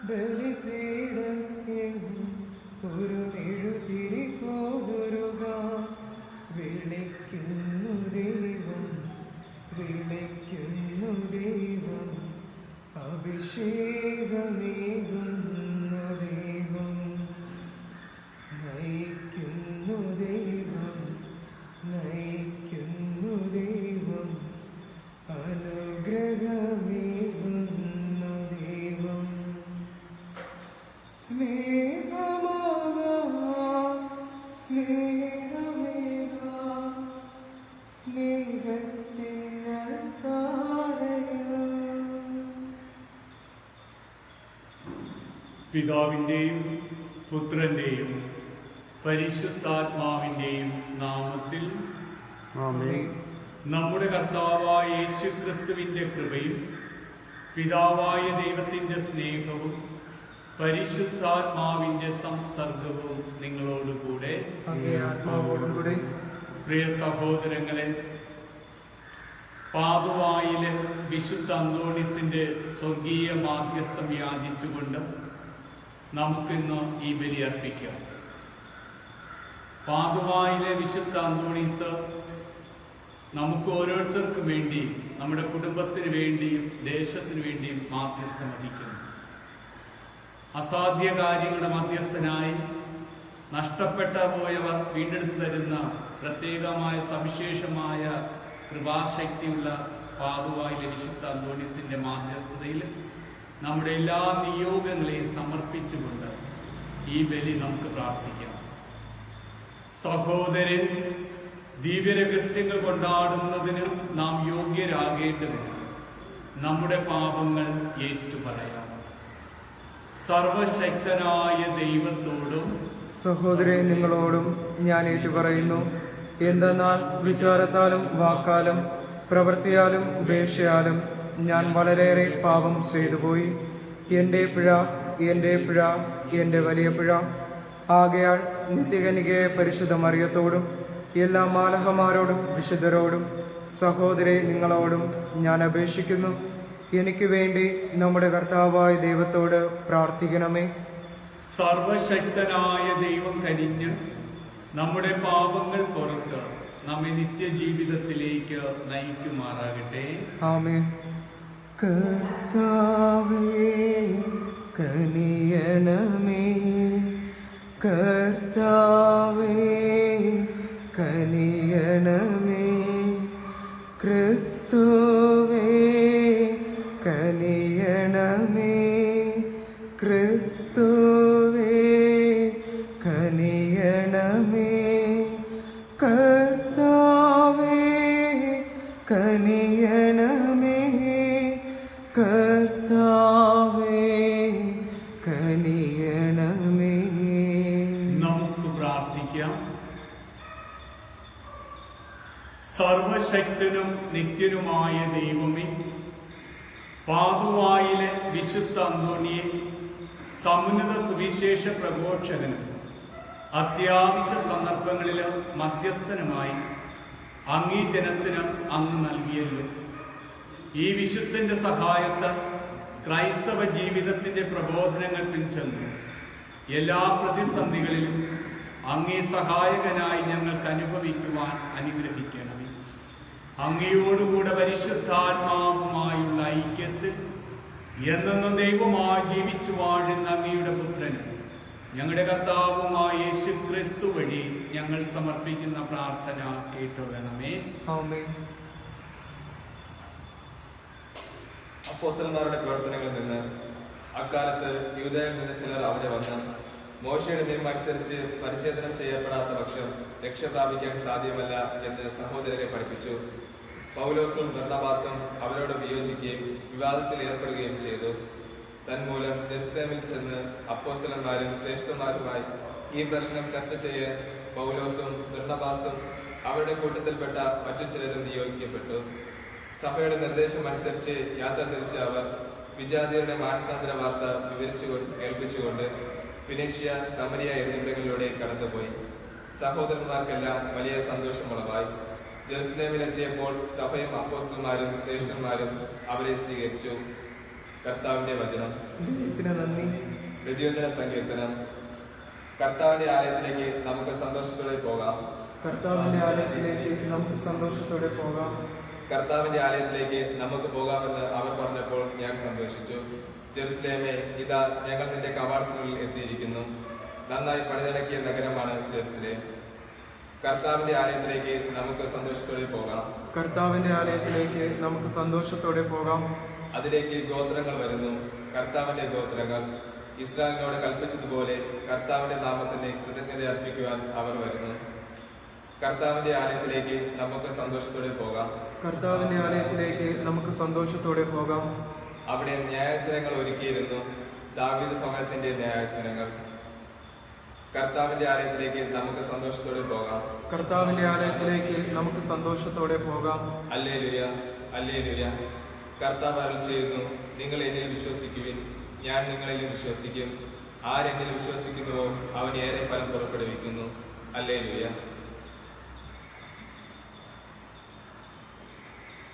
ബലിപീഠത്തിൽ ഒരു മെഴുതിരി പോലൊരുക വിളിക്കുന്നു ദൈവം, വിളിക്കുന്നു ദൈവം, അഭിഷേകമേകുന്നു ദൈവം, നയിക്കുന്നു ദൈവം, നയിക്കുന്നു ദൈവം, അനുഗ്രഹമേകുന്നു ദൈവം. സ്നേഹമാകാം സ്നേഹമേകാം സ്നേഹത്തിൻ അൾത്താരയിൽ. പിതാവിൻ്റെയും പുത്രൻ്റെയും പരിശുദ്ധാത്മാവിൻ്റെയും നാമത്തിൽ ആമേൻ. നമ്മുടെ കർത്താവായ യേശുക്രിസ്തുവിൻ്റെ കൃപയും പിതാവായ ദൈവത്തിൻ്റെ സ്നേഹവും പരിശുദ്ധാത്മാവിൻ്റെ സംസർഗവും നിങ്ങളോടുകൂടെ. പ്രിയ സഹോദരങ്ങളെ, പാതുവായിലെ വിശുദ്ധ അന്തോണീസിന്റെ സ്വർഗീയ മാധ്യസ്ഥം യാചിച്ചുകൊണ്ട് നമുക്കിന്ന് ഈ ബലി അർപ്പിക്കാം. പാതുവായിലെ വിശുദ്ധ അന്തോണീസ് നമുക്ക് ഓരോരുത്തർക്കും വേണ്ടി, നമ്മുടെ കുടുംബത്തിന് വേണ്ടിയും ദേശത്തിന് വേണ്ടിയും മാധ്യസ്ഥം വഹിക്കുന്നു. അസാധ്യ കാര്യങ്ങളുടെ മധ്യസ്ഥനായി നഷ്ടപ്പെട്ട പോയവ വീണ്ടെടുത്തു തരുന്ന പ്രത്യേകമായ സവിശേഷമായ കൃപാശക്തിയുള്ള പാതുവായിലെ വിശുദ്ധ അന്തോണീസിന്റെ മാധ്യസ്ഥതയിൽ നമ്മുടെ എല്ലാ നിയോഗങ്ങളെയും സമർപ്പിച്ചുകൊണ്ട് ഈ ബലി നമുക്ക് പ്രാർത്ഥിക്കാം. സഹോദരൻ, ദിവ്യരഹസ്യങ്ങൾ കൊണ്ടാടുന്നതിന് നാം യോഗ്യരാകേണ്ടതിന് നമ്മുടെ പാപങ്ങൾ ഏറ്റുപറയാം. സർവശക്തനായ ദൈവത്തോടും സഹോദരൻ നിങ്ങളോടും ഞാൻ ഏറ്റുപറയുന്നു. എന്തെന്നാൽ വിചാരത്താലും വാക്കാലും പ്രവൃത്തിയാലും ഉപേക്ഷയാലും ഞാൻ വളരെയേറെ പാപം ചെയ്തുപോയി. എൻ്റെ പിഴ, എൻ്റെ പിഴ, എൻ്റെ വലിയ പിഴ. ആകയാൽ നിത്യകന്യകയായ പരിശുദ്ധ മറിയത്തോടും എല്ലാ മാലാഖമാരോടും വിശുദ്ധരോടും സഹോദരേ നിങ്ങളോടും ഞാൻ അപേക്ഷിക്കുന്നു, എനിക്ക് വേണ്ടി നമ്മുടെ കർത്താവായ ദൈവത്തോട് പ്രാർത്ഥിക്കണമേ. സർവശക്തനായ ദൈവം കനിഞ്ഞ് നമ്മുടെ പാപങ്ങൾ പുറത്ത് നമ്മെ നിത്യജീവിതത്തിലേക്ക് നയിക്കുമാറാകട്ടെ. ആമേൻ. കർത്താവേ കനിയണമേ, കർത്താവേ കനിയണമേ, ക്രിസ്തുവേ കനിയണമേ, ക്രിസ്തുവേ കനിയണമേ, കർത്താവേ കനിയണമേ, കർത്താവേ കനിയണമേ. നമുക്ക് പ്രാർത്ഥിക്കാം. സർവശക്തനും നിത്യനുമായ ദൈവമേ, പാതുവായിലെ വിശുദ്ധ അന്തോണിയെ സമുന്നത സുവിശേഷ പ്രഘോഷകനും അത്യാവശ്യ സന്ദർഭങ്ങളിൽ മധ്യസ്ഥനുമായി അങ്ങീ ജനത്തിന് അങ്ങ് നൽകിയല്ലോ. ഈ വിശുദ്ധന്റെ സഹായത്താൽ ക്രൈസ്തവ ജീവിതത്തിന്റെ പ്രബോധനങ്ങൾ പിൻചെന്ന് എല്ലാ പ്രതിസന്ധികളിലും അങ്ങേ സഹായകനായി ഞങ്ങൾക്ക് അനുഭവിക്കുവാൻ അനുഗ്രഹിക്കണമേ. അങ്ങയോടുകൂടെ പരിശുദ്ധാത്മാവുമായുള്ള ഐക്യത്തിൽ എന്നെന്നും ദൈവമായി ജീവിച്ചു വാഴുന്ന അങ്ങയുടെ പുത്രന് ഞങ്ങളുടെ കർത്താവുമായ യേശുക്രിസ്തു വഴി ഞങ്ങൾ സമർപ്പിക്കുന്ന പ്രാർത്ഥന കേട്ടുകൊള്ളണമേ. ആമേൻ. അപ്പോസ്തലന്മാരുടെ പ്രവർത്തനങ്ങളിൽ നിന്ന് അക്കാലത്ത് യൂദയിൽ നിന്ന് ചിലർ അവിടെ വന്ന് മോശയുടെ നിയമം അനുസരിച്ച് പരിച്ഛേദനം ചെയ്യപ്പെടാത്ത പക്ഷം രക്ഷ പ്രാപിക്കാൻ സാധ്യമല്ല എന്ന് സഹോദരരെ പഠിപ്പിച്ചു. പൗലോസും ബർന്നബാസും അവരോട് വിയോജിക്കുകയും വിവാദത്തിൽ ഏർപ്പെടുകയും ചെയ്തു. തന്മൂലം ജെറുസലേമിൽ ചെന്ന് അപ്പോസ്തലന്മാരും ശ്രേഷ്ഠന്മാരുമായി ഈ പ്രശ്നം ചർച്ച ചെയ്യാൻ പൗലോസും ബർന്നബാസും അവരുടെ കൂട്ടത്തിൽപ്പെട്ട മറ്റു ചിലരും നിയോഗിക്കപ്പെട്ടു. സഭയുടെ നിർദ്ദേശം അനുസരിച്ച് യാത്ര തിരിച്ച അവർ വിജാതിയരുടെ മാനസാന്തര വാർത്ത കേൾപ്പിച്ചുകൊണ്ട് ഫിനീഷ്യ, സമരിയ എന്നിവിടങ്ങളിലൂടെ കടന്നുപോയി. സഹോദരന്മാർക്കെല്ലാം വലിയ സന്തോഷമുളവായി. ജെറുസലേമിലെത്തിയപ്പോൾ സഭയും അപ്പോസ്തലന്മാരും ശ്രേഷ്ഠന്മാരും അവരെ സ്വീകരിച്ചു. കർത്താവിന്റെ വചനം. ദൈവത്തിന് നന്ദി. ഹൃദയോജന സങ്കീർത്തനം. കർത്താവിന്റെ ആലയത്തിലേക്ക് നമുക്ക് സന്തോഷത്തോടെ പോകാം. കർത്താവിന്റെ ആലയത്തിലേക്ക് നമുക്ക് സന്തോഷത്തോടെ പോകാം. കർത്താവിന്റെ ആലയത്തിലേക്ക് നമുക്ക് പോകാമെന്ന് അവർ പറഞ്ഞപ്പോൾ ഞാൻ സന്തോഷിച്ചു. ജെറുസലേമേ, ഇതാ ഞങ്ങൾ നിന്റെ കവാടത്തിനുള്ളിൽ എത്തിയിരിക്കുന്നു. നന്നായി പണിതിളക്കിയ നഗരമാണ് ജെറുസലേം. കർത്താവിന്റെ ആലയത്തിലേക്ക് നമുക്ക് സന്തോഷത്തോടെ പോകാം. കർത്താവിന്റെ ആലയത്തിലേക്ക് നമുക്ക് സന്തോഷത്തോടെ പോകാം. അതിലേക്ക് ഗോത്രങ്ങൾ വരുന്നു, കർത്താവിന്റെ ഗോത്രങ്ങൾ. ഇസ്രായേലിനോട് കൽപ്പിച്ചതുപോലെ കർത്താവിന്റെ നാമത്തിന് കൃതജ്ഞത അർപ്പിക്കുവാൻ അവർ വരുന്നു. കർത്താവിന്റെ ആലയത്തിലേക്ക് നമുക്ക് സന്തോഷത്തോടെ പോകാം. കർത്താവിന്റെ ആലയത്തിലേക്ക് നമുക്ക് സന്തോഷത്തോടെ പോകാം. അവിടെ ന്യായാസനങ്ങൾ ഒരുക്കിയിരുന്നു, ദാവീദ് ഭവനത്തിന്റെ ന്യായാസനങ്ങൾ. കർത്താവിന്റെ ആലയത്തിലേക്ക് നമുക്ക് സന്തോഷത്തോടെ പോകാം. കർത്താവിന്റെ ആലയത്തിലേക്ക് നമുക്ക് സന്തോഷത്തോടെ പോകാം. Hallelujah, hallelujah. കർത്താവ് അരുൾ ചെയ്യുന്നു, നിങ്ങൾ എന്നിൽ വിശ്വസിക്കുവിൻ, ഞാൻ നിങ്ങളിലും വിശ്വസിക്കും. ആരെന്നിൽ വിശ്വസിക്കുന്നുവോ അവൻ ഏറെ ഫലം പുറപ്പെടുവിക്കുന്നു. ഹല്ലേലൂയ.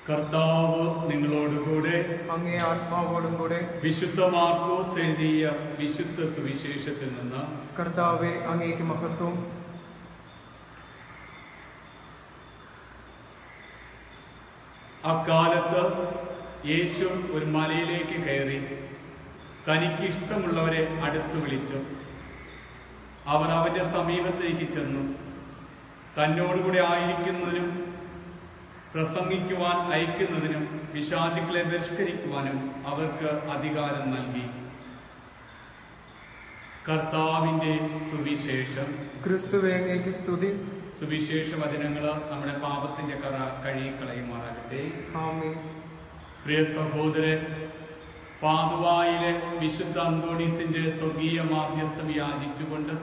കർത്താവ് നിങ്ങളോടുകൂടെ. അങ്ങേ ആത്മാവോടും കൂടെ. വിശുദ്ധ മാർക്കോസ് എഴുതിയ വിശുദ്ധ സുവിശേഷത്തിൽ നിന്ന്. കർത്താവേ, അങ്ങേക്ക് മഹത്വം. അക്കാലത്ത് യേശു ഒരു മലയിലേക്ക് കയറി തനിക്ക് ഇഷ്ടമുള്ളവരെ അടുത്തു വിളിച്ചു. അവർ അവന്റെ സമീപത്തേക്ക് ചെന്നു. തന്നോടുകൂടെ ആയിരിക്കുന്നതിനും പ്രസംഗിക്കുവാൻ അയക്കുന്നതിനും പിശാചുക്കളെ ബഹിഷ്കരിക്കുവാനും അവർക്ക് അധികാരം നൽകി. കർത്താവിന്റെ സുവിശേഷം. ക്രിസ്തുവേ, അങ്ങേക്ക് സ്തുതി. സുവിശേഷ വചനങ്ങൾ നമ്മുടെ പാപത്തിന്റെ കറ കഴുകിക്കളയുമാറാകട്ടെ. ആമേൻ. പ്രിയ സഹോദരൻ, പാതുവായിലെ വിശുദ്ധ അന്തോണീസിന്റെ സ്വർഗീയ മാധ്യസ്ഥം യാചിച്ചുകൊണ്ട്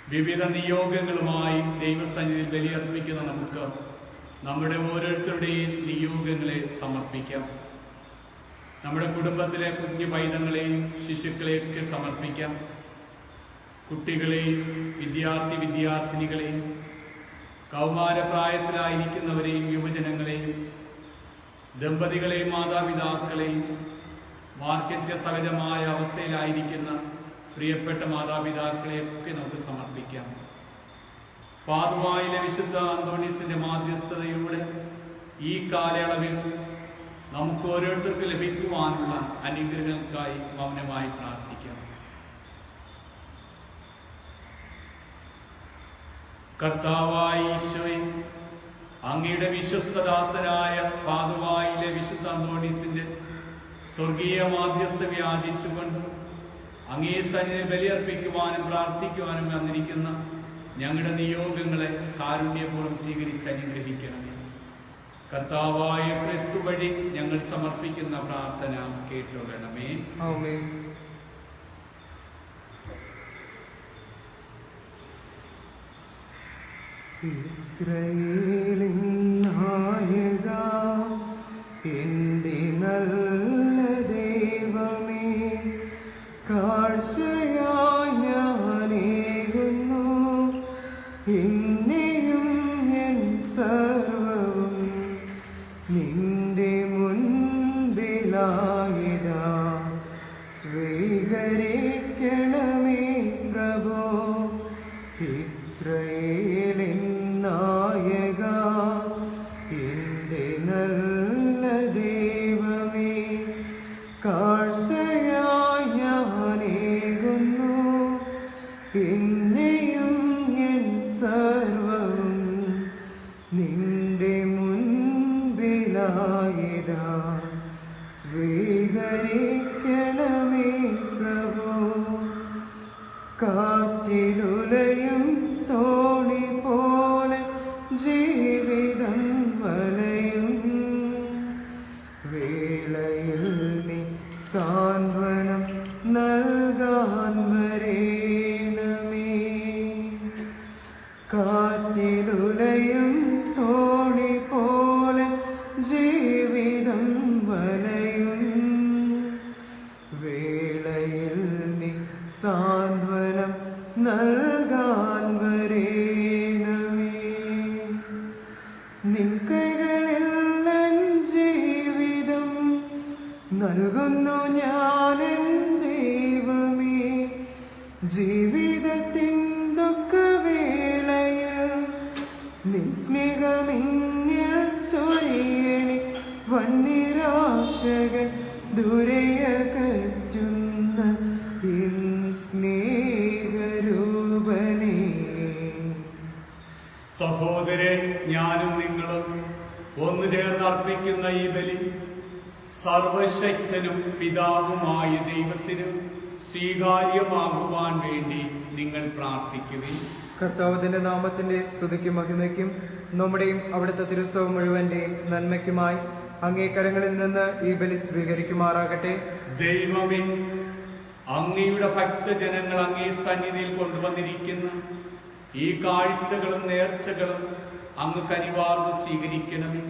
വിവിധ നിയോഗങ്ങളുമായി ദൈവസന്നിധിയിൽ ബലിയർപ്പിക്കുന്ന നമുക്ക് നമ്മുടെ ഓരോരുത്തരുടെയും നിയോഗങ്ങളെ സമർപ്പിക്കാം. നമ്മുടെ കുടുംബത്തിലെ കുഞ്ഞു പൈതങ്ങളെയും ശിശുക്കളെയൊക്കെ സമർപ്പിക്കാം. കുട്ടികളെയും വിദ്യാർത്ഥിനികളെയും കൗമാരപ്രായത്തിലായിരിക്കുന്നവരെയും യുവജനങ്ങളെയും ദമ്പതികളെയും മാതാപിതാക്കളെയും വാർദ്ധക്യ സഹജമായ അവസ്ഥയിലായിരിക്കുന്ന പ്രിയപ്പെട്ട മാതാപിതാക്കളെയൊക്കെ നമുക്ക് സമർപ്പിക്കാം. പാതുവായിലെ വിശുദ്ധ അന്തോണീസിന്റെ മാധ്യസ്ഥതയോടെ ഈ കാലയളവിൽ നമുക്ക് ഓരോരുത്തർക്ക് ലഭിക്കുവാനുള്ള അനുഗ്രഹങ്ങൾക്കായി മൗനമായി പ്രാർത്ഥിക്കാം. കർത്താവായ ഈശോയെ, അങ്ങയുടെ വിശ്വസ്തദാസനായ പാതുവായിലെ വിശുദ്ധ അന്തോണീസിന്റെ സ്വർഗീയ മാധ്യസ്ഥം യാചിച്ചുകൊണ്ട് അങ്ങേ സന്നിധിയിൽ ബലിയർപ്പിക്കുവാനും പ്രാർത്ഥിക്കുവാനും വന്നിരിക്കുന്ന ഞങ്ങളുടെ നിയോഗങ്ങളെ കാരുണ്യപൂർവ്വം സ്വീകരിച്ച് അനുഗ്രഹിക്കണമേ. കർത്താവായ ക്രിസ്തു വഴി ഞങ്ങൾ സമർപ്പിക്കുന്ന പ്രാർത്ഥന കേട്ടുകൊള്ളണമേ. ആമേൻ. ഇസ്രായേലിൻ നായകാ, എന്റെ നല്ല ദൈവമേ, കാഴ്ചയായി ഞാനേകുന്നു എന്നെയും എൻ സർവവും നിന്റെ മുൻപിലായിതാ. സ്വീകരിക്കണമേ പ്രഭോ. ഇസ്രായേലിൻ നായകാ, എന്റെ നല്ല ദൈവമേ, കാഴ്ചയായി ഞാനേകുന്നു എന്നെയും എൻ സർവവും നിന്റെ മുൻപിലായിതാ. സ്വീകരിക്കണമേ പ്രഭോ. കാറ്റിലുലയും തോണി പോലെ ജീവിതം വലയും വേളയിൽ നീ സാന്ത്വനം നൽകാൻ വരേണമേ. കാറ്റിലുലയും തോണി പോലെ ജീവിതം വലയും വേളയിൽ നീ സാന്ത്വനം നൽകാൻ വരേണമേ. നൽകുന്നു ഞാനെൻ ദൈവമേ. ജീവിതത്തിൻ ദുഃഖവേളയിൽ നിൻ സ്നേഹമിന്നിൽ ചൊരിയണി. വന്നിരാശകൾ ദുരയകറ്റുന്ന എൻ സ്നേഹരൂപനേ. സഹോദരെ, ഞാനും നിങ്ങളും ഒന്നു ചേർന്ന് അർപ്പിക്കുന്ന ഈ ബലി സർവശക്തനും പിതാവുമായ ദൈവത്തിന് സ്വീകാര്യമാകുവാൻ വേണ്ടി നിങ്ങൾ പ്രാർത്ഥിക്കുകയും കർത്താവിന്റെ നാമത്തിന്റെ സ്തുതിക്കും മഹിമയ്ക്കും നമ്മുടെയും അവിടുത്തെ തിരുസവം മുഴുവന്റെയും നന്മയ്ക്കുമായി അങ്ങേ കരങ്ങളിൽ നിന്ന് ഈ ബലി സ്വീകരിക്കുമാറാകട്ടെ. ദൈവമേ, അങ്ങയുടെ ഭക്തജനങ്ങൾ അങ്ങേ സന്നിധിയിൽ കൊണ്ടുവന്നിരിക്കുന്ന ഈ കാഴ്ചകളും നേർച്ചകളും അങ്ങ് കനിവാർന്ന് സ്വീകരിക്കണമേ.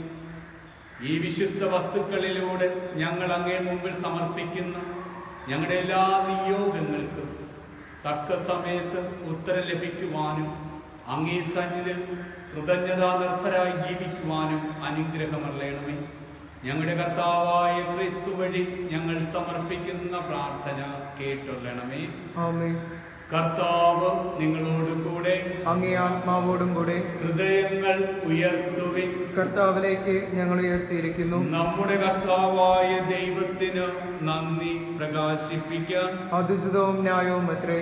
ഈ വിശുദ്ധ വസ്തുക്കളിലൂടെ ഞങ്ങൾ അങ്ങേ മുമ്പിൽ സമർപ്പിക്കുന്ന ഞങ്ങളുടെ എല്ലാ നിയോഗങ്ങൾക്കും തക്ക സമയത്ത് ഉത്തരം ലഭിക്കുവാനും അങ്ങേ സന്നിധിയിൽ കൃതജ്ഞതാ നിർഭരായി ജീവിക്കുവാനും അനുഗ്രഹമറിയണമേ. ഞങ്ങളുടെ കർത്താവായ ക്രിസ്തു വഴി ഞങ്ങൾ സമർപ്പിക്കുന്ന പ്രാർത്ഥന കേട്ടൊള്ളണമേ. ആമേൻ. കർത്താവ് നിങ്ങളോടും കൂടെ, അങ്ങേ ആത്മാവോടും കൂടെ. ഹൃദയങ്ങൾ ഉയർത്തുവിൻ. കർത്താവിലേക്ക് ഞങ്ങൾ ഉയർത്തിയിരിക്കുന്നു. നമ്മുടെ കർത്താവായ ദൈവത്തിന് നന്ദി പ്രകാശിപ്പിക്കാൻ. അതുചിതവും ന്യായവും അത്രേ.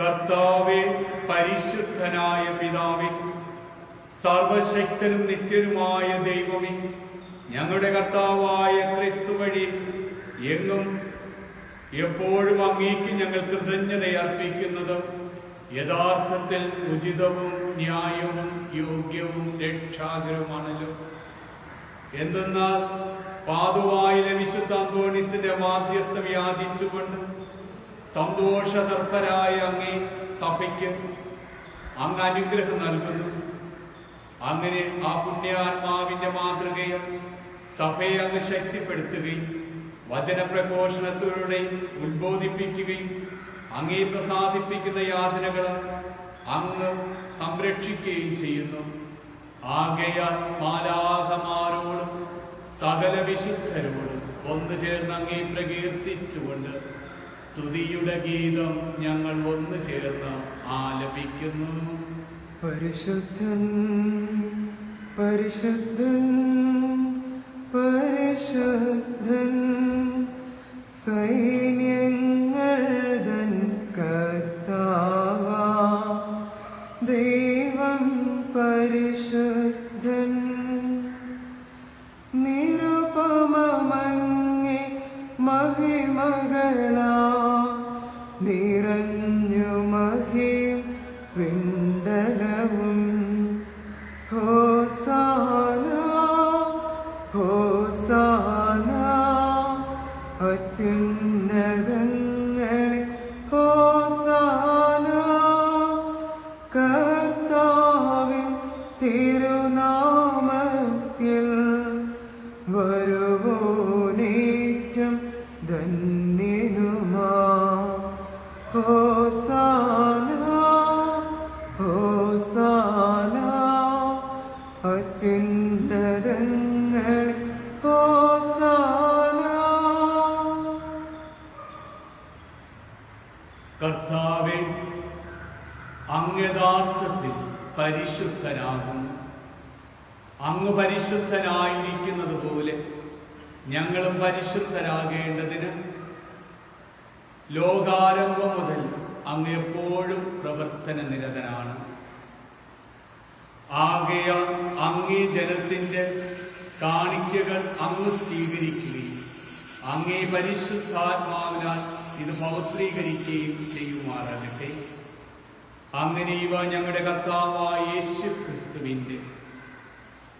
കർത്താവേ, പരിശുദ്ധനായ പിതാവേ, സർവശക്തനും നിത്യനുമായ ദൈവമേ, ഞങ്ങളുടെ കർത്താവായ ക്രിസ്തു വഴി എങ്ങും എപ്പോഴും അങ്ങേക്ക് ഞങ്ങൾ കൃതജ്ഞത അർപ്പിക്കുന്നത് യഥാർത്ഥത്തിൽ ഉചിതവും ന്യായവും യോഗ്യവും രക്ഷാകരവുമാണല്ലോ. എന്തെന്നാൽ പാതുവായിലെ വിശുദ്ധ അന്തോണീസിന്റെ മാധ്യസ്ഥം യാചിച്ചുകൊണ്ട് സന്തോഷതർപ്പരായ അങ്ങേ സഭയ്ക്ക് അങ്ങ് അനുഗ്രഹം നൽകുന്നു. അങ്ങനെ ആ പുണ്യാത്മാവിന്റെ മാതൃകയെ സഭയെ അങ്ങ് ശക്തിപ്പെടുത്തുകയും വചനപ്രഘോഷണത്തിലൂടെ ഉത്ബോധിപ്പിക്കുകയും അങ്ങേ പ്രസാദിപ്പിക്കുന്ന യാതനകൾ അങ്ങ് സംരക്ഷിക്കുകയും ചെയ്യുന്നു. ആകയാൽ മാലാഖമാരോടും സകല വിശുദ്ധരോടും ഒന്നു ചേർന്ന് അങ്ങേ പ്രകീർത്തിച്ചുകൊണ്ട് സ്തുതിയുടെ ഗീതം ഞങ്ങൾ ഒന്നു ചേർന്ന് ആലപിക്കുന്നു. പരിശുദ്ധൻ പരിശുദ്ധൻ പരിശുദ്ധൻ സൈന്യങ്ങൾ തൻ കർത്താവാ ദൈവം പരിശുദ്ധൻ. നിരുപമമങ്ങേ മഹിമകളാ നിറഞ്ഞു മഹിം വിണ്ടലവും. ഹോസാന ഹോസാന അത്യുന്നതങ്ങളിൽ ഹോസാന. കർത്താവിൻ തിരുനാമത്തിൽ വരുവോനേറ്റം ധന്യനുമാ. ഹോസാന ഹോസാന അത്യുന്നതങ്ങളിൽ ഹോസാന. കർത്താവേ, അങ്ങ് യഥാർത്ഥത്തിൽ പരിശുദ്ധനാകുന്നു. അങ്ങ് പരിശുദ്ധനായിരിക്കുന്നത് പോലെ ഞങ്ങളും പരിശുദ്ധരാകേണ്ടതിന് ലോകാരംഭം മുതൽ അങ്ങ് എപ്പോഴും പ്രവർത്തന നിരതനാണ്. ആകയാൽ അങ്ങേ ജനത്തിന്റെ കാണിക്കകൾ അങ്ങ് സ്വീകരിക്കുകയും അങ്ങേ പരിശുദ്ധാത്മാവിനാൽ ഇത് പൗത്രീകരിക്കുകയും ചെയ്യുമാറാകട്ടെ. അങ്ങനെ ഇവ ഞങ്ങളുടെ കർത്താവായ യേശു ക്രിസ്തുവിന്റെ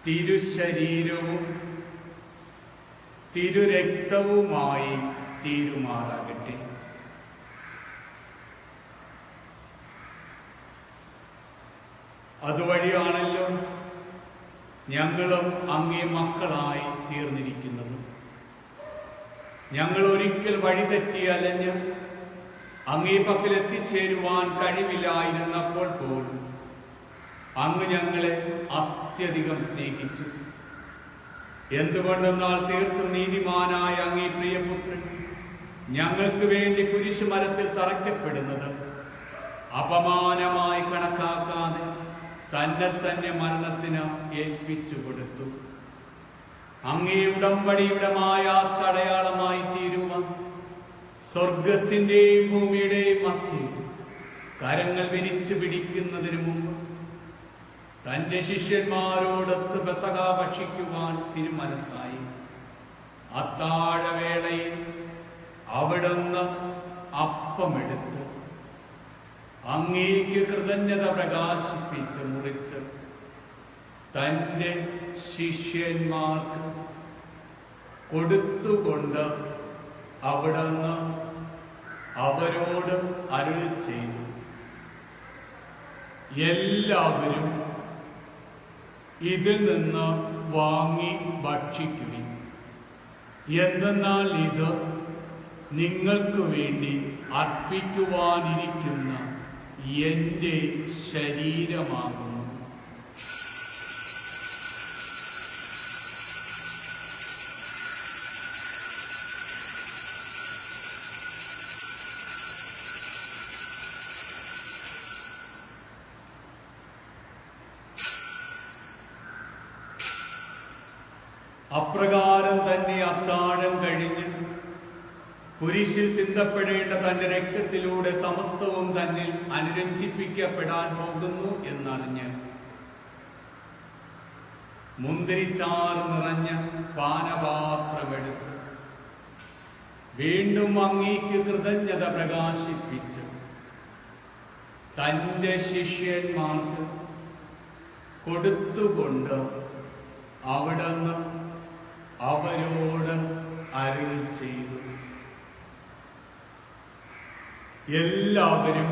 തിരുശരീരവും തിരുരക്തവുമായി തീരുമാറാകട്ടെ. അതുവഴിയാണല്ലോ ഞങ്ങളും അങ്ങേ മക്കളായി തീർന്നിരിക്കുന്നത്. ഞങ്ങൾ ഒരിക്കൽ വഴിതെറ്റി അലഞ്ഞ് അങ്ങേ പക്കൽ എത്തിച്ചേരുവാൻ കഴിവില്ലായിരുന്നപ്പോൾ പോലും അങ്ങ് ഞങ്ങളെ അത്യധികം സ്നേഹിച്ചു. എന്തുകൊണ്ടെന്നാൽ തീർത്തും നീതിമാനായ അങ്ങേ പ്രിയ ഞങ്ങൾക്ക് വേണ്ടി കുരിശുമരത്തിൽ തറയ്ക്കപ്പെടുന്നത് അപമാനമായി കണക്കാക്കാതെ തന്നെ മരണത്തിന് ഏൽപ്പിച്ചു കൊടുത്തു. അങ്ങേ ഉടമ്പടിയുടെ മായാത്തടയാളമായി തീരുവാൻ സ്വർഗത്തിന്റെയും ഭൂമിയുടെയും മധ്യേ കരങ്ങൾ വിരിച്ചു പിടിക്കുന്നതിനു മുമ്പ് തന്റെ ശിഷ്യന്മാരോടൊത്ത് പെസഹ ഭക്ഷിക്കുവാൻ തിരുമനസ്സായി. അത്താഴവേളയിൽ അവിടുന്ന് അപ്പമെടുത്ത് അങ്ങേക്ക് കൃതജ്ഞത പ്രകാശിപ്പിച്ച് മുറിച്ച് തന്റെ ശിഷ്യന്മാർക്ക് കൊടുത്തുകൊണ്ട് അവിടുന്ന് അവരോട് അരുൾ ചെയ്തു, എല്ലാവരും ഇതിൽ നിന്ന് വാങ്ങി ഭക്ഷിക്കുവിൻ. എന്തെന്നാൽ ഇത് നിങ്ങൾക്ക് വേണ്ടി അർപ്പിക്കുവാനിരിക്കുന്ന എന്റെ ശരീരമാകുന്നു. അപ്രകാരം തന്നെ അത്താഴം കഴിഞ്ഞ് കുരിശിൽ ചിന്തപ്പെടേണ്ട തന്റെ രക്തത്തിലൂടെ സമസ്തവും തന്നിൽ അനുരഞ്ജിപ്പിക്കപ്പെടാൻ പോകുന്നു എന്നറിഞ്ഞ് മുന്തിരിച്ചാറ് നിറഞ്ഞ പാനപാത്രമെടുത്ത് വീണ്ടും അങ്ങേക്ക് കൃതജ്ഞത പ്രകാശിപ്പിച്ച് തന്റെ ശിഷ്യന്മാർക്ക് കൊടുത്തുകൊണ്ട് അവിടുന്ന് അവരോട് അരുൾ ചെയ്തു, എല്ലാവരും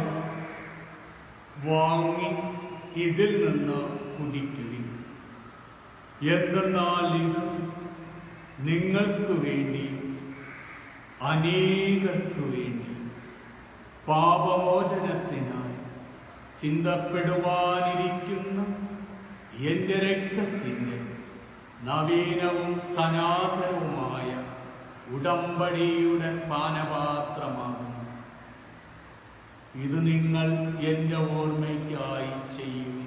വാങ്ങി ഇതിൽ നിന്ന് കുടിക്കുവിൻ. എന്തെന്നാൽ ഇത് നിങ്ങൾക്ക് വേണ്ടി അനേകർക്കു വേണ്ടി പാപമോചനത്തിനായി ചിന്തപ്പെടുവാനിരിക്കുന്ന എന്റെ രക്തത്തിന്റെ നവീനവും സനാതനവുമായ ഉടമ്പടിയുടെ പാനപാത്രമാകുന്നു. ഇത് നിങ്ങൾ എന്റെ ഓർമ്മയ്ക്കായി ചെയ്യുവിൻ.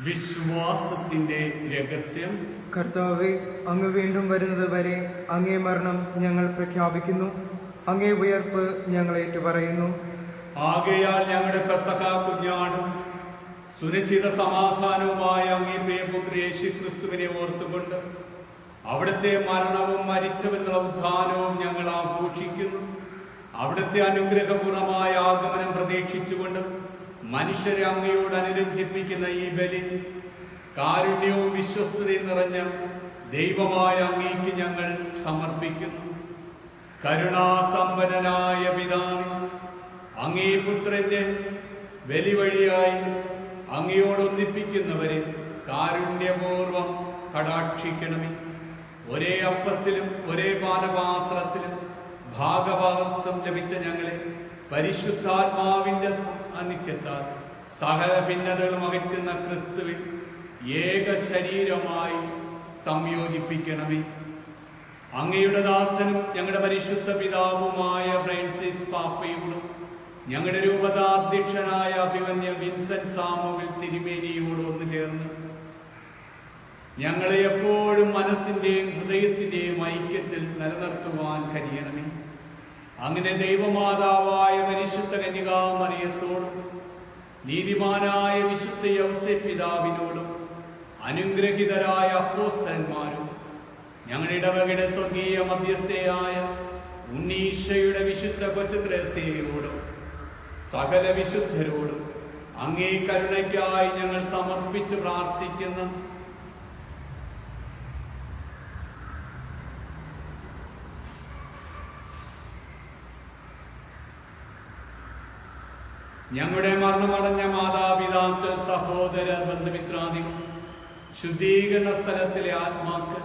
വിശ്വാസത്തിന്റെ രഹസ്യം. കർത്താവേ, അങ്ങ് വീണ്ടും വരുന്നത് വരെ അങ്ങേ മരണം ഞങ്ങൾ പ്രഖ്യാപിക്കുന്നു, അങ്ങേ ഉയർപ്പ് ഞങ്ങൾ ഏറ്റുപറയുന്നു. ആകയാൽ ഞങ്ങളുടെ പെസഹ കുഞ്ഞാടും സുനിശ്ചിത സമാധാനവുമായ അങ്ങേ പ്രിയപുത്ര യേശുക്രിസ്തുവിനെ ഓർത്തുകൊണ്ട് അവിടുത്തെ മരണവും മരിച്ചവരുടെ ഉത്ഥാനവും ഞങ്ങൾ ആഘോഷിക്കുന്നു. അവിടുത്തെ അനുഗ്രഹപൂർണമായ ആഗമനം പ്രതീക്ഷിച്ചുകൊണ്ട് മനുഷ്യരെ അങ്ങയോട് അനുരഞ്ജിപ്പിക്കുന്ന ഈ ബലി കാരുണ്യവും വിശ്വസ്തതയും നിറഞ്ഞ ദൈവമായ അങ്ങേക്ക് ഞങ്ങൾ സമർപ്പിക്കുന്നു. കരുണാസമ്പന്നനായ പിതാവേ, അങ്ങേ പുത്രന്റെ ബലി വഴിയായി അങ്ങയോട് ഒന്നിപ്പിക്കുന്നവരെ കാരുണ്യപൂർവം കടാക്ഷിക്കണമേ. ഒരേ അപ്പത്തിലും ഒരേ പാനപാത്രത്തിലും ഭാഗഭാഗത്വം ലഭിച്ച ഞങ്ങളെ പരിശുദ്ധാത്മാവിന്റെ സാന്നിധ്യത്താൽ സകല ഭിന്നതകളും അകറ്റുന്ന ക്രിസ്തുവിൽ ഏക ശരീരമായി സംയോജിപ്പിക്കണമേ. അങ്ങയുടെ ദാസനും ഞങ്ങളുടെ പരിശുദ്ധ പിതാവുമായ ഫ്രാൻസിസ് പാപ്പയോടും ഞങ്ങളുടെ രൂപതാധ്യക്ഷനായ അഭിമന്യ വിൻസെന്റ് സാമുവൽ തിരുമേനിയോട് ഒന്ന് ചേർന്ന് ഞങ്ങളെ എപ്പോഴും മനസ്സിന്റെയും ഹൃദയത്തിന്റെയും ഐക്യത്തിൽ നിലനിർത്തുവാൻ കഴിയണമേ. അങ്ങനെ ദൈവമാതാവായ പരിശുദ്ധ കന്യകാമറിയത്തോടും നീതിമാനായ വിശുദ്ധ യൗസേപ്പ് പിതാവിനോടും അനുഗ്രഹിതരായ അപ്പോസ്തലന്മാരും ഞങ്ങളുടെ ഇടവകയുടെ സ്വർഗീയ മധ്യസ്ഥയായ ഉണ്ണീശയുടെ വിശുദ്ധ കൊച്ചു ത്രേസ്യയോടും സകല വിശുദ്ധരോടും അങ്ങേ കരുണയ്ക്കായി ഞങ്ങൾ സമർപ്പിച്ച് പ്രാർത്ഥിക്കുന്ന ഞങ്ങളുടെ മരണമടഞ്ഞ മാതാപിതാക്കൾ, സഹോദരർ, ബന്ധുമിത്രാദികൾ, ശുദ്ധീകരണ സ്ഥലത്തിലെ ആത്മാക്കൾ,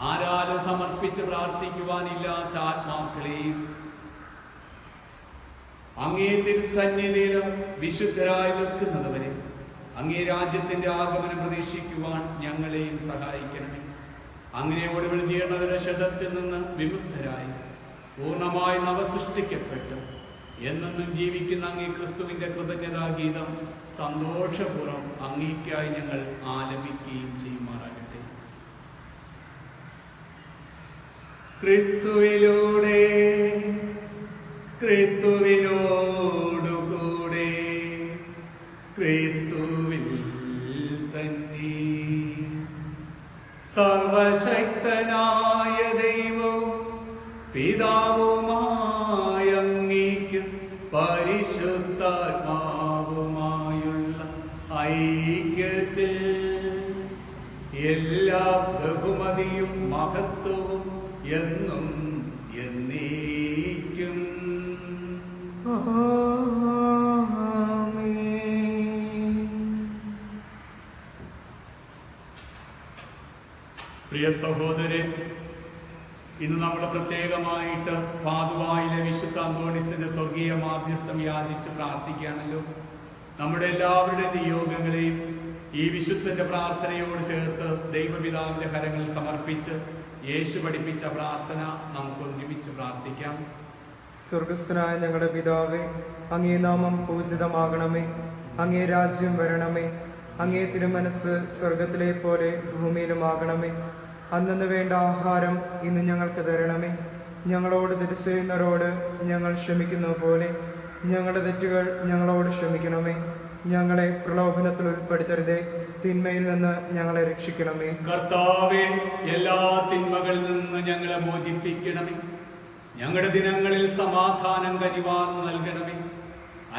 ആരാലും സമർപ്പിച്ച് പ്രാർത്ഥിക്കുവാനില്ലാത്ത ആത്മാക്കളെയും അങ്ങേ തിരുസന്നിധിയിലും വിശുദ്ധരായി നിൽക്കുന്നതുവരെ അങ്ങേ രാജ്യത്തിന്റെ ആഗമനം പ്രതീക്ഷിക്കുവാൻ ഞങ്ങളെയും സഹായിക്കണമേ. അങ്ങനെ ഒടുവിൽ ജീർണദശത്തിൽ നിന്ന് വിമുക്തരായി പൂർണ്ണമായി നവസൃഷ്ടിക്കപ്പെട്ട് എന്നെന്നും ജീവിക്കുന്ന അങ്ങേ ക്രിസ്തുവിന്റെ കൃതജ്ഞതാ ഗീതം സന്തോഷപൂർവ്വം അങ്ങേയ്ക്കായി ഞങ്ങൾ ആലപിക്കുകയും ചെയ്യുമാറാകട്ടെ. ക്രിസ്തുവിലൂടെ, ക്രിസ്തുവിനോടുകൂടെ, ക്രിസ്തുവിൽ തന്നെ സർവശക്തനായ ദൈവവും പിതാവുമായ അങ്ങേക്കും പരിശുദ്ധാത്മാവുമായുള്ള ഐക്യത്തിൽ എല്ലാ ബഹുമതിയും മഹത്വവും എന്നും എന്നേക്കും. പ്രിയ സഹോദരരെ, ഇന്ന് നമ്മൾ പ്രത്യേകമായിട്ട് പാതുവായിലെ വിശുദ്ധ അന്തോണീസിന്റെ സ്വർഗീയ മാധ്യസ്ഥം യാചിച്ച് പ്രാർത്ഥിക്കുകയാണല്ലോ. നമ്മുടെ എല്ലാവരുടെ നിയോഗങ്ങളെയും ഈ വിശുദ്ധന്റെ പ്രാർത്ഥനയോട് ചേർത്ത് ദൈവപിതാവിന്റെ കരങ്ങൾ സമർപ്പിച്ച് യേശു പഠിപ്പിച്ച പ്രാർത്ഥന നമുക്ക് ഒരുമിച്ച് പ്രാർത്ഥിക്കാം. സ്വർഗസ്ഥനായ ഞങ്ങളുടെ പിതാവേ, അങ്ങേ നാമം പൂജിതമാകണമേ. അങ്ങേ രാജ്യം വരണമേ. അങ്ങേ തിരുമനസ് സ്വർഗത്തിലെ പോലെ ഭൂമിയിലുമാകണമേ. അന്നു വേണ്ട ആഹാരം ഇന്ന് ഞങ്ങൾക്ക് തരണമേ. ഞങ്ങളോട് തെറ്റ് ചെയ്യുന്നവരോട് ഞങ്ങൾ ക്ഷമിക്കുന്ന പോലെ ഞങ്ങളുടെ തെറ്റുകൾ ഞങ്ങളോട് ക്ഷമിക്കണമേ. ഞങ്ങളെ പ്രലോഭനത്തിൽ ഉൾപ്പെടുത്തരുതേ, തിന്മയിൽ നിന്ന് ഞങ്ങളെ രക്ഷിക്കണമേ. കർത്താവേ, എല്ലാ തിന്മകളിൽ നിന്ന് ഞങ്ങളെ മോചിപ്പിക്കണമേ. ഞങ്ങളുടെ ദിനങ്ങളിൽ സമാധാനം കനിവാർന്നു നൽകണമേ.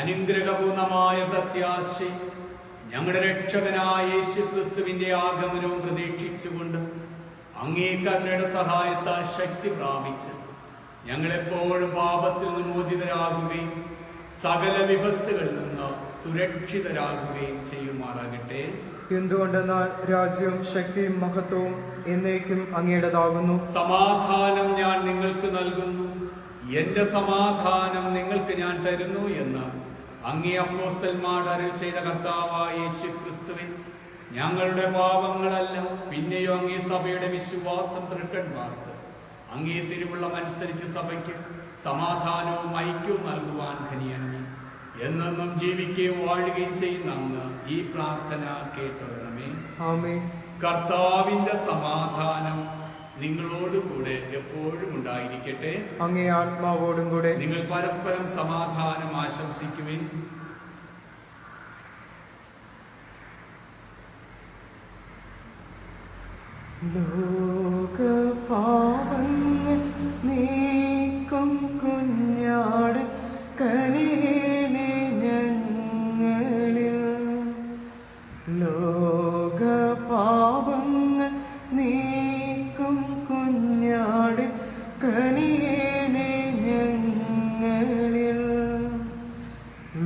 അനുഗ്രഹപൂർണമായ പ്രത്യാശ ഞങ്ങളുടെ രക്ഷകനായ യേശു ക്രിസ്തുവിന്റെ ആഗമനവും പ്രതീക്ഷിച്ചുകൊണ്ട് അങ്ങേ കരുണയുടെ സഹായത്താൽ ശക്തി പ്രാപിച്ച് ഞങ്ങളെപ്പോഴും പാപത്തിൽ നിന്ന് മോചിതരാകുകയും സകല വിപത്തുകളിൽ നിന്ന് സുരക്ഷിതരാകുകയും ചെയ്യുമാറാകട്ടെ. എന്തുകൊണ്ടെന്നാൽ രാജ്യവും ശക്തിയും മഹത്വവും എന്നേക്കും അങ്ങയുടേതാകുന്നു. സമാധാനം ഞാൻ നിങ്ങൾക്ക് നൽകുന്നു, എന്റെ സമാധാനം നിങ്ങൾക്ക് ഞാൻ തരുന്നു എന്ന് അങ്ങേ അപ്പോസ്തലന്മാർ അരുൾ ചെയ്ത കർത്താവായ യേശു ക്രിസ്തുവിൻ ഞങ്ങളുടെ പാപങ്ങളല്ല, പിന്നെയോ അങ്ങേ സഭയുടെ വിശ്വാസം തൃക്കൺ വാർത്ത് അങ്ങേ തിരുവുള്ളമനുസരിച്ച് സഭയ്ക്ക് സമാധാനവും ഐക്യവും നൽകുവാൻ ഖനിയണമേ. എന്നെന്നും ജീവിക്കുകയും വാഴുകയും ചെയ്യുന്ന അങ്ങ് ഈ പ്രാർത്ഥന കേട്ടുകൊള്ളണമേ. ആമേൻ. കർത്താവിന്റെ സമാധാനം നിങ്ങളോടുകൂടെ എപ്പോഴും ഉണ്ടായിരിക്കട്ടെ. അങ്ങേ ആത്മാവോടും കൂടെ. നിങ്ങൾ പരസ്പരം സമാധാനം ആശംസിക്കുവിൻ. ലോകപാപങ്ങൾ നീക്കും കുഞ്ഞാട് കനിയേണേ ഞങ്ങളിൽ. ലോകപാപങ്ങൾ നീക്കും കുഞ്ഞാട് കനിയേണേ ഞങ്ങളിൽ.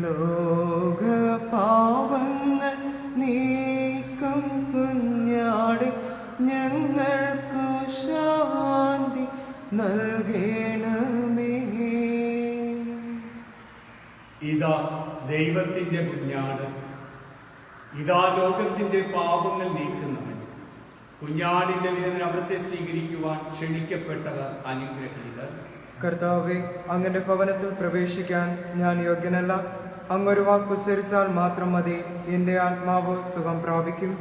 ലോകപാപങ്ങൾ നീക്കും കുഞ്ഞാട് ഞങ്ങൾക്കു ശാന്തി നൽകണമേ. ഇതാ ദൈവത്തിന്റെ കുഞ്ഞാട്, ഇതാ ലോകത്തിന്റെ പാപങ്ങൾ നീക്കുന്നവൻ. കുഞ്ഞാടിന്റെ വിരുന്നിന് അവിടുത്തെ സ്വീകരിക്കുവാൻ ക്ഷണിക്കപ്പെട്ടവർ അനുഗ്രഹീതർ. കർത്താവേ, അങ്ങന്റെ ഭവനത്തിൽ പ്രവേശിക്കാൻ ഞാൻ യോഗ്യനല്ല. അങ്ങൊരു വാക്കുച്ചരിച്ചാൽ മാത്രം മതി, എന്റെ ആത്മാവ് സുഖം പ്രാപിക്കും.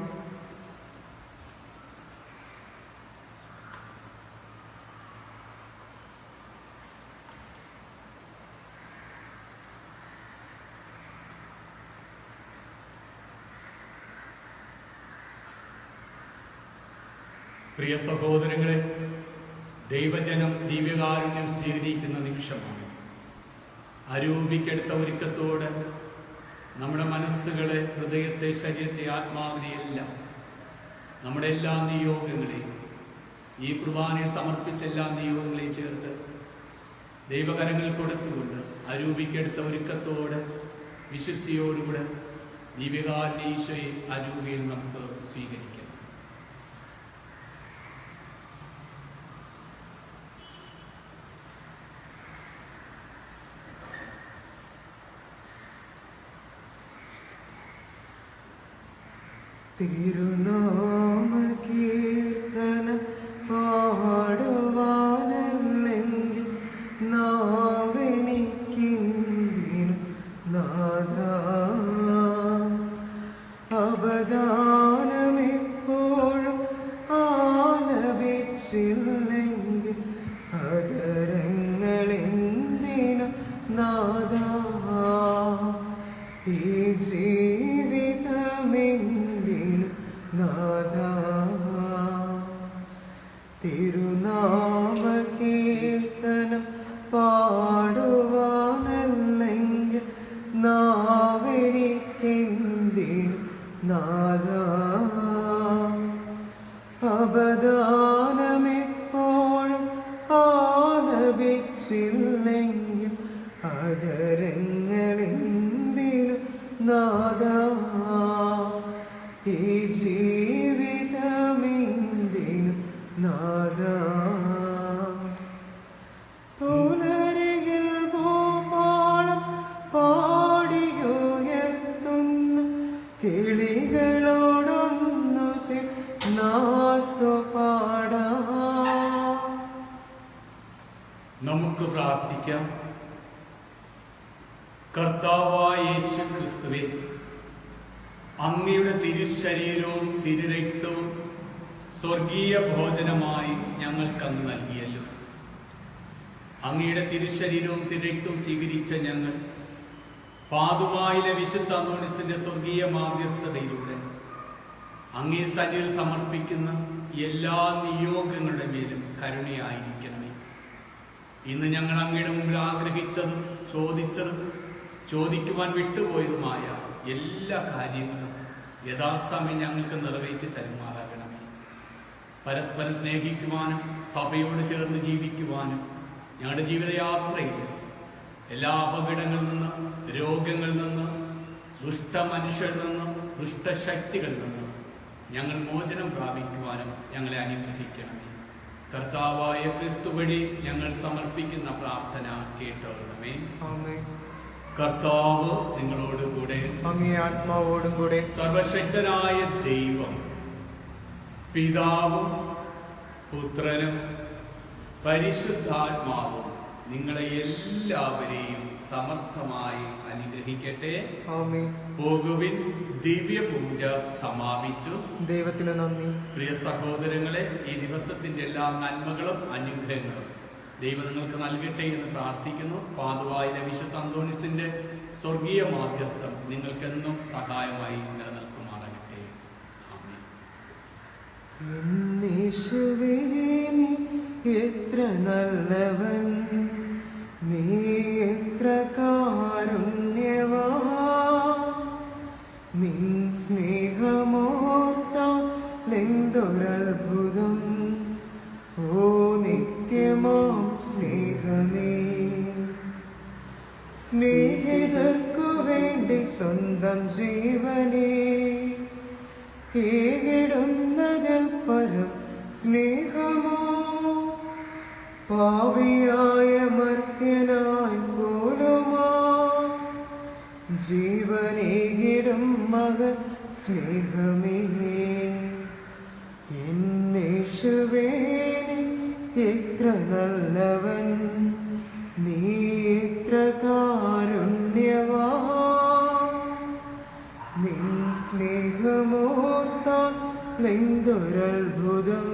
പ്രിയ സഹോദരങ്ങളെ, ദൈവജനം ദിവ്യകാരുണ്യം സ്വീകരിക്കുന്ന നിമിഷമാണ്. അരൂപിക്കെടുത്ത ഒരുക്കത്തോടെ നമ്മുടെ മനസ്സുകളെ, ഹൃദയത്തെ, ശരീരത്തെ, ആത്മാവിനെ എല്ലാം, നമ്മുടെ എല്ലാ നിയോഗങ്ങളെയും, ഈ കുർബാനയിൽ സമർപ്പിച്ച എല്ലാ നിയോഗങ്ങളെയും ചേർത്ത് ദൈവകരങ്ങൾ കൊടുത്തുകൊണ്ട് അരൂപിക്കെടുത്ത ഒരുക്കത്തോടെ വിശുദ്ധിയോടുകൂടെ ദിവ്യകാരുണ്യ ഈശോയെ അരൂപയിൽ നമുക്ക് സ്വീകരിക്കാം. തിരുനാമ കീർത്തനം പാടുവാനല്ലെങ്കിൽ നാവെനിക്കിന്തിനു നാഥാ, അപദാനമെപ്പോഴും ആലപിച്ചില്ലെങ്കിൽ അതരങ്ങളെന്തിനു നാഥാ, ഈ ജീവിതമെന്തിനു നാഥാ. തിരുനാമ കീർത്തനം പാടുവാനല്ലെങ്കിൽ നാവെനിക്കെന്തിനു നാഥാ, അപദാനമെപ്പോഴും ആലപിച്ചില്ലെങ്കിൽ അതരങ്ങളെന്തിനു നാഥാ, ഈ ജീവിതമെന്തിനു നാഥാ. പുലരിയിൽ ഭൂപാളം പാടിയുയർത്തുന്ന കിളികളോടൊന്നു നാട്ടുപാടാം. നമുക്ക് പ്രാർത്ഥിക്കാം. കർത്താവായ യേശു ക്രിസ്തുവേ, അങ്ങയുടെ തിരുശരീരവും തിരുരക്തവും സ്വർഗീയ ഭോജനമായി ഞങ്ങൾക്ക് അങ്ങ് നൽകിയല്ലോ. അങ്ങയുടെ തിരുശരീരവും തിരുരക്തവും സ്വീകരിച്ച ഞങ്ങൾ പാതുവായിലെ വിശുദ്ധ അന്തോണീസിന്റെ സ്വർഗീയ മാധ്യസ്ഥതയിലൂടെ അങ്ങേ സന്നിധിയിൽ സമർപ്പിക്കുന്ന എല്ലാ നിയോഗങ്ങളുടെ മേലും കരുണയായിരിക്കണമേ. ഇന്ന് ഞങ്ങൾ അങ്ങയുടെ മുമ്പിൽ ആഗ്രഹിച്ചതും ചോദിച്ചതും ചോദിക്കുവാൻ വിട്ടുപോയതുമായ എല്ലാ കാര്യങ്ങളും യഥാസമയം ഞങ്ങൾക്ക് നിറവേറ്റി തരുമാറാകണമേ. പരസ്പരം സ്നേഹിക്കുവാനും സഭയോട് ചേർന്ന് ജീവിക്കുവാനും ഞങ്ങളുടെ ജീവിതയാത്രയിൽ എല്ലാ അപകടങ്ങളിൽ നിന്ന്, രോഗങ്ങളിൽ നിന്ന്, ദുഷ്ടമനുഷ്യരിൽ നിന്ന്, ദുഷ്ടശക്തികളിൽ നിന്ന് ഞങ്ങൾ മോചനം പ്രാപിക്കുവാനും ഞങ്ങളെ അനുഗ്രഹിക്കണമേ. കർത്താവായ ക്രിസ്തു വഴി ഞങ്ങൾ സമർപ്പിക്കുന്ന പ്രാർത്ഥന കേട്ടോളണമേ. കർത്താവ് നിങ്ങളോടുകൂടെ, അങ്ങേ ആത്മാവോടും കൂടെ. സർവശക്തനായ ദൈവം പിതാവും പുത്രനും പരിശുദ്ധാത്മാവും നിങ്ങളെ എല്ലാവരെയും സമർത്ഥമായി അനുഗ്രഹിക്കട്ടെ. പോകുവിൻ. ദിവ്യ പൂജ സമാപിച്ചു. ദൈവത്തിന് നന്ദി. പ്രിയ സഹോദരങ്ങളെ, ഈ ദിവസത്തിന്റെ എല്ലാ നന്മകളും അനുഗ്രഹങ്ങളും ദൈവം നിങ്ങൾക്ക് നൽകട്ടെ എന്ന് പ്രാർത്ഥിക്കുന്നു. പാതുവായിലെ വിശുദ്ധ അന്തോണീസിന്റെ സ്വർഗീയ മാധ്യസ്ഥം നിങ്ങൾക്കെന്നും സഹായമായി നിലനിൽക്കുമാറാകട്ടെ. ആമേൻ. എത്ര നല്ലവൻ, നീ എത്ര കാരുണ്യവാൻ, നിൻ സ്നേഹമോർത്തൊരത്ഭുതം, ഓ നിത്യമാം സ്നേഹമേ. സ്നേഹിതർക്കു വേണ്ടി സ്വന്തം ജീവനെ കീഴിടുന്നതിൽ പരം സ്നേഹമോ, പാപിയായ മർത്യനായി പോലുമാ ജീവനേകിടും മകൻ സ്നേഹമേ. എന്നേശുവേ, നീ എത്ര നല്ലവൻ, നീ എത്ര കാരുണ്യവാൻ, നിൻ സ്നേഹമോർത്താൽ എന്തൊരത്ഭുതം,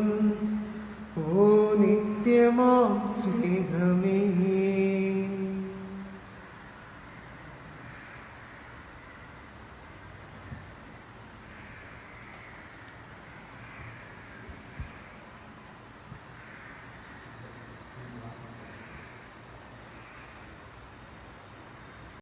ഓ നിത്യമാം സ്നേഹമേ.